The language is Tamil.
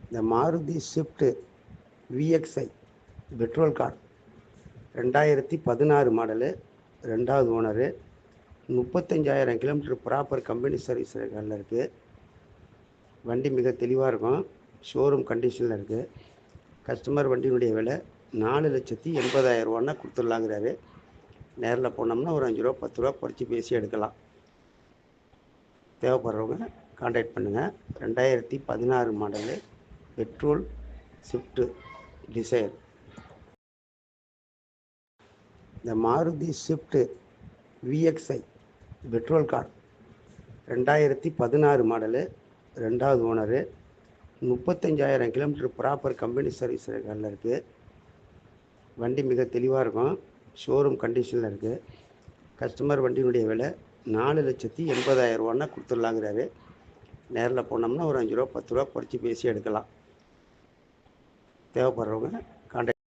இந்த Maruti Swift VXI petrol car 2016 model, 2வது owner, 35,000 kilometre proper company service ரெக்கார்டில் இருக்குது. வண்டி மிக தெளிவாக இருக்கும். ஷோரூம் கண்டிஷனில் இருக்குது. கஸ்டமர் வண்டியினுடைய விலை 4,80,000 கொடுத்துடலாங்கிறாரு. நேரில் போனோம்னா ஒரு 5 ரூபா 10 ரூபா குறைச்சி பேசி எடுக்கலாம். தேவைப்படுறவங்க கான்டாக்ட் பண்ணுங்கள். 2016 மாடலு பெட்ரோல் ஸ்விஃப்ட் டிசைர். இந்த Maruti Swift VXI petrol car 2016 model, 2வது owner, 35,000 kilometre proper company service ரெக்கார்டில் இருக்குது. வண்டி மிக தெளிவாக இருக்கும். ஷோரூம் கண்டிஷனில் இருக்குது. கஸ்டமர் வண்டியினுடைய விலை 4,80,000 கொடுத்துடலாங்கிறாரு. நேரில் போனோம்னா ஒரு 5 ரூபா 10 ரூபா குறைச்சி பேசி எடுக்கலாம். தேவைப்படுறவங்க